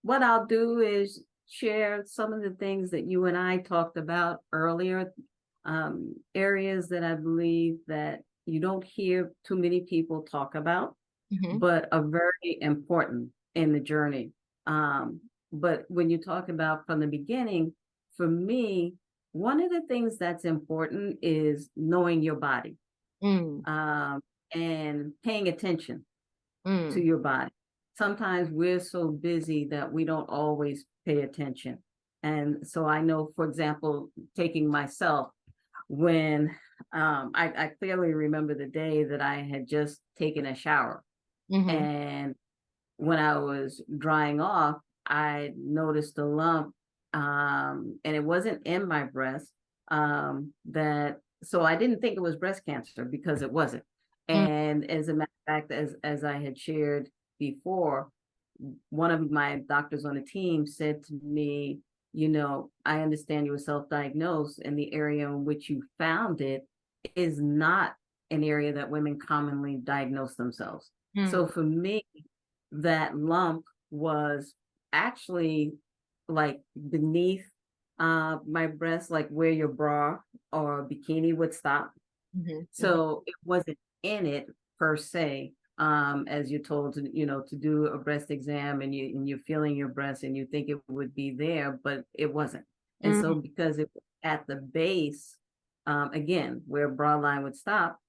what I'll do is share some of the things that you and I talked about earlier, areas that I believe that you don't hear too many people talk about, Hmm. but are very important in the journey. Um, but when you talk about from the beginning, for me, one of the things that's important is knowing your body, Mm, um, and paying attention to mm, your body. Sometimes we're so busy that we don't always pay attention. And so I know, for example, taking myself, when I clearly remember the day that I had just taken a shower. hmm. And when I was drying off, I noticed a lump, and it wasn't in my breast. That so I didn't think it was breast cancer because it wasn't. Mm, And as a matter of fact, as I had shared before, one of my doctors on the team said to me, I understand you were self-diagnosed, and the area in which you found it is not an area that women commonly diagnose themselves. mm. So for me, that lump was actually like beneath my breast, like where your bra or bikini would stop. Mhm, mhm. So it wasn't in it per se. As you're told to, to do a breast exam, and you're feeling your breast and you think it would be there, but it wasn't. And Mm, so because it was at the base, again, where bra line would stop,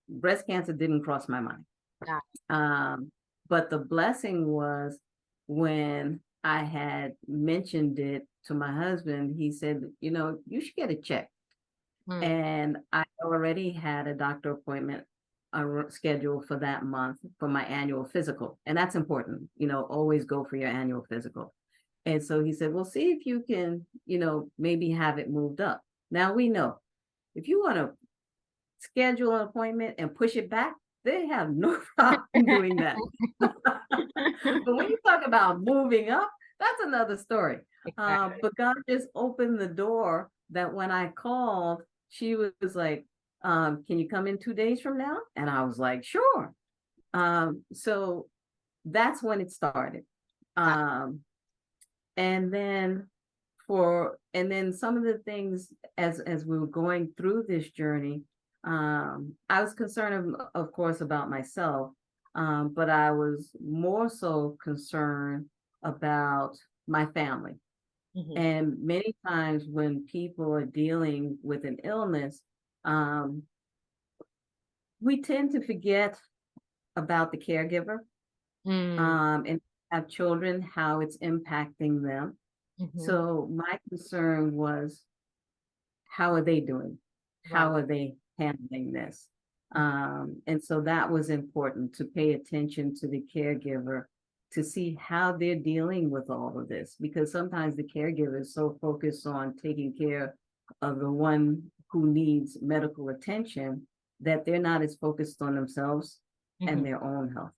breast cancer didn't cross my mind. got Um, but the blessing was when I had mentioned it to my husband, he said, you should get it checked. mm, And I already had a doctor appointment scheduled for that month for my annual physical. And that's important, always go for your annual physical. And so he said, well, see if you can, maybe have it when up. Now we know if you want to schedule an appointment and push it back, they have no problem doing that. But when you talk about moving up, that's another story. exactly. But God just opened the door that when I called, she was like, can you come in 2 days from now? And I was like, sure. So that's when it started. Got Um, and then and then some of the things as we were going through this journey, I was concerned of course about myself, but I was more so concerned about my family. Mhm. And many times when people are dealing with an illness, um, we tend to forget about the caregiver, Mm, and have children, how it's impacting them. mhm. So my concern was, how are they doing? Right. How are they handling this? Mm, And so that was important, to pay attention to the caregiver, to see how they're dealing with all of this, because sometimes the caregiver is so focused on taking care of the one who needs medical attention that they're not as focused on themselves and mhm, their own health.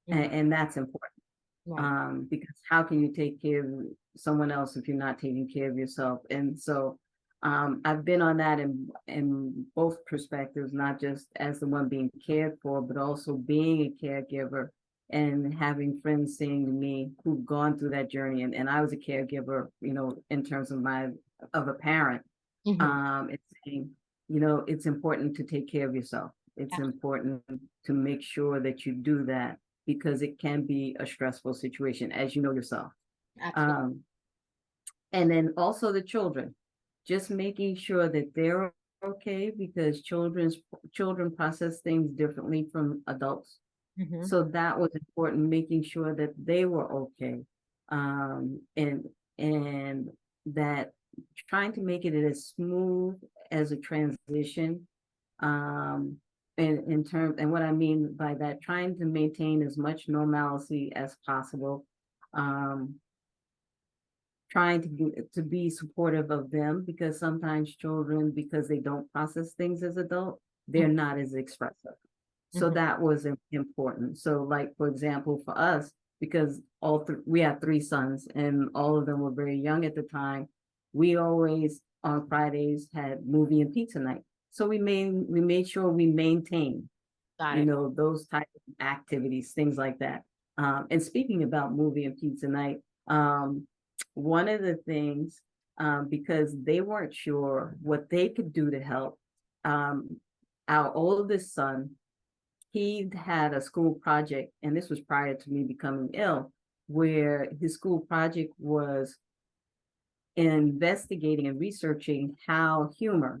mhm. And that's important, Right. because how can you take care of someone else if you're not taking care of yourself? And so I've been on that in both perspectives, not just as the one being cared for, but also being a caregiver and having friends saying to me who've gone through that journey. And I was a caregiver, in terms of a parent, Mhm. it's saying, it's important to take care of yourself. It's Abs important to make sure that you do that, because it can be a stressful situation, as you know yourself. absolutely. Um, and then also the children, just making sure that they're okay, because children process things differently from adults. Mhm. So that was important, making sure that they were okay. And that trying to make it as smooth as a transition. Um, in terms, and what I mean by that, trying to maintain as much normalcy as possible. Um, Trying to be supportive of them, because sometimes children, because they don't process things as adult, Mm, they're not as expressive. So mhm. that was important. So like, for example, for us, because we have three sons and all of them were very young at the time, we always on Fridays had movie and pizza night. So we made sure we maintained, Got it. those type of activities, things like that. And speaking about movie and pizza night, Um, one of the things, because they weren't sure what they could do to help, um, our oldest son, he had a school project, and this was prior to me becoming ill, where his school project was investigating and researching how humor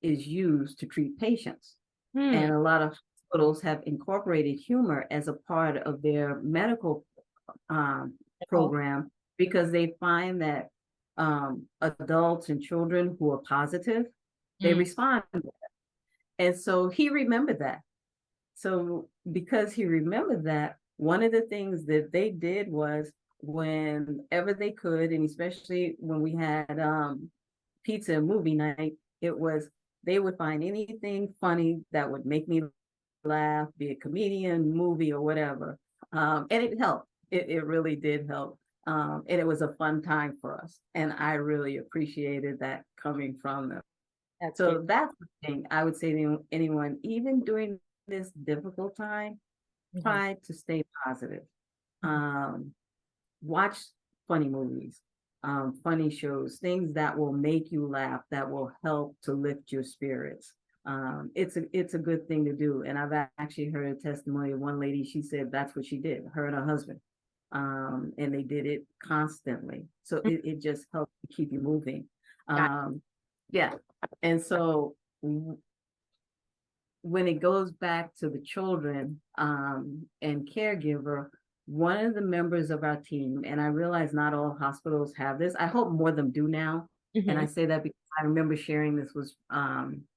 is used to treat patients. Hmm. And a lot of hospitals have incorporated humor as a part of their medical um, Nicole. program because they find that adults and children who are positive, they Mm. respond. And so he remembered that. So because he remembered that, one of the things that they did was whenever they could, and especially when we had pizza and movie night, it was they would find anything funny that would make me laugh, be a comedian, movie, or whatever. And it helped. It really did help. And it was a fun time for us. And I really appreciated that coming from them. That's good. So that's the thing I would say to anyone, even during this difficult time, Mhm, try to stay positive. mhm. Um, watch funny movies, funny shows, things that will make you laugh, that will help to lift your spirits. It's a good thing to do. And I've actually heard a testimony of one lady, she said that's what she did, her and her husband. And they did it constantly. So Mm. it just helped to keep you moving. Got Um, yeah. And so when it goes back to the children and caregiver, one of the members of our team, and I realize not all hospitals have this. I hope more of them do now. And I Mhm. say that because I remember sharing this with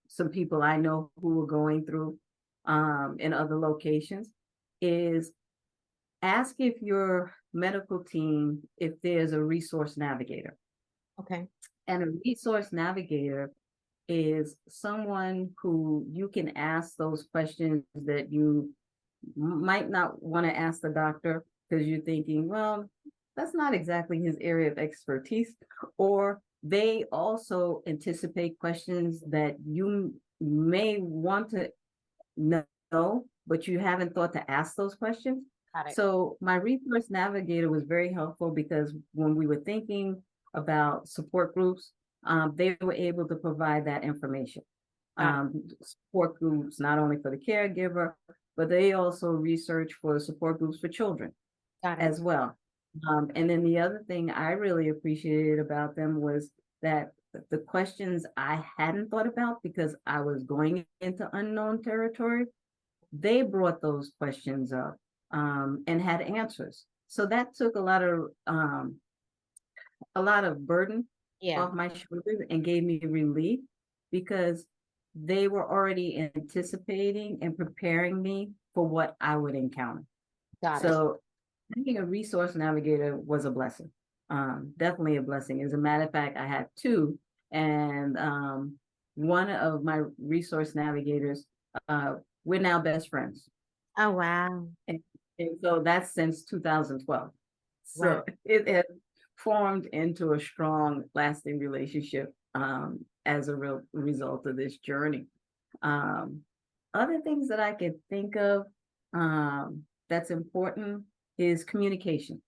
some people I know who were going through in other locations, is ask if your medical team, if there's a resource navigator. Okay. And a resource navigator is someone who you can ask those questions that you might not want to ask the doctor because you're thinking, well, that's not exactly his area of expertise. Or they also anticipate questions that you may want to know, but you haven't thought to ask those questions. Got it. So my resource navigator was very helpful because when we were thinking about support groups, they were able to provide that information. Got it. Support groups, not only for the caregiver, but they also research for support groups for children Got it. as well. And then the other thing I really appreciated about them was that the questions I hadn't thought about because I was going into unknown territory, they brought those questions up and had answers. So that took a lot of burden Yeah. off my shoulders and gave me relief because they were already anticipating and preparing me for what I would encounter. Got it. So having a resource navigator was a blessing. Definitely a blessing. As a matter of fact, I had two, and one of my resource navigators, uh, we're now best friends. Oh, wow. And, and so that's since 2012. Wow. So it has formed into a strong, lasting relationship as a real result of this journey. Um, Other things that I could think of that's important is communication.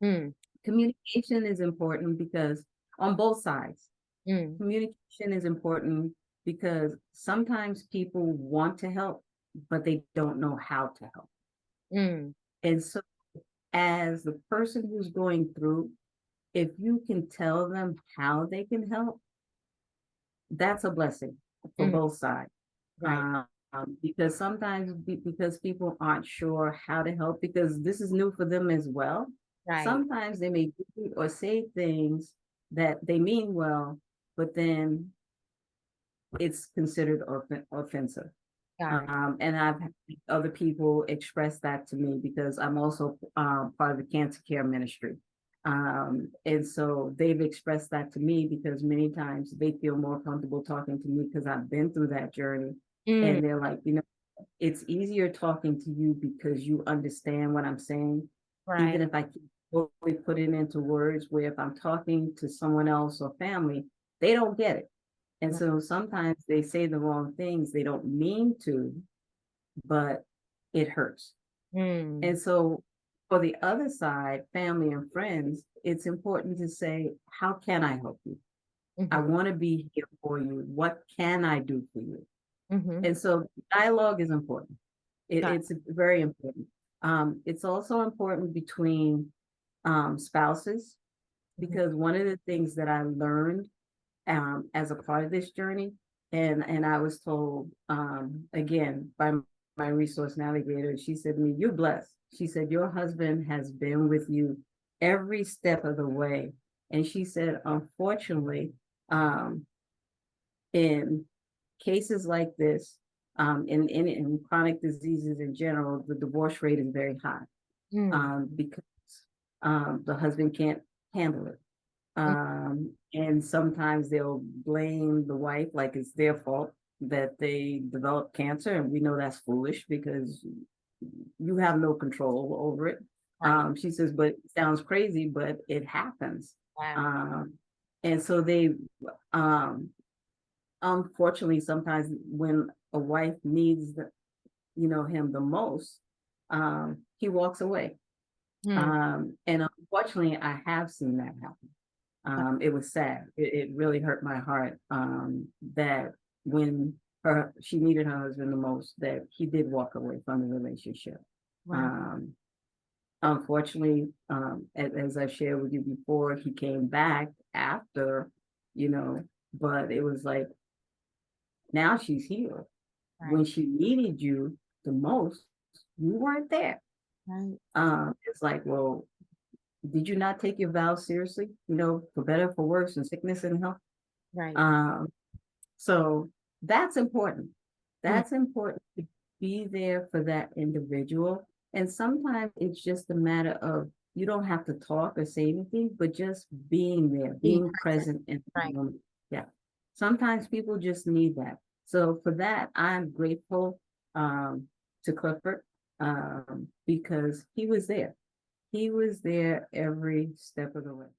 Mm. Communication is important because on both sides, Mm. communication is important because sometimes people want to help, but they don't know how to help. Mm. And so, as the person who's going through, if you can tell them how they can help, that's a blessing for Mm. both sides. Right. Because sometimes because people aren't sure how to help because this is new for them as well. Right. Sometimes they may do or say things that they mean well, but then it's considered offensive. Got it. And I've had other people express that to me because I'm also part of the cancer care ministry. And so they've expressed that to me because many times they feel more comfortable talking to me because I've been through that journey. Mm. And they're like, it's easier talking to you because you understand what I'm saying, even Right. if I can't totally put it into words, where if I'm talking to someone else or family, they don't get it. And Right. so sometimes they say the wrong things. They don't mean to, but it hurts. Mm. And so for the other side, family and friends, it's important to say, how can I help you? I Mhm. want to be here for you. What can I do for you? Mhm. And so dialogue is important. Got It's very important. It's also important between spouses, Mhm. because one of the things that I learned as a part of this journey, and I was told again by my resource navigator, she said to me, "You're blessed." She said, "Your husband has been with you every step of the way," and she said, "Unfortunately, um, in cases like this, in chronic diseases in general, the divorce rate is very high Mm. because the husband can't handle it. Mm. And sometimes they'll blame the wife like it's their fault that they developed cancer. And we know that's foolish because you have no control over it. Right. She says, but it sounds crazy, but it happens. Wow. Um, and so they, um, unfortunately, sometimes when a wife needs him the most, he walks away. Mm. And unfortunately, I have seen that happen. It was sad. It really hurt my heart that when she needed her husband the most, that he did walk away from the relationship. Wow. Um, Unfortunately, as I shared with you before, he came back after, you know, but it was like now she's healed. Right. When she needed you the most, you weren't there. Right. It's like, well, did you not take your vows seriously? For better, for worse, and sickness and health. Right. Um, so that's important. Mm. That's important to be there for that individual. And sometimes it's just a matter of you don't have to talk or say anything, but just being there, Being being present. present in the Right. moment. Yeah. Sometimes people just need that. So for that, I'm grateful to Clifford because he was there. He was there every step of the way.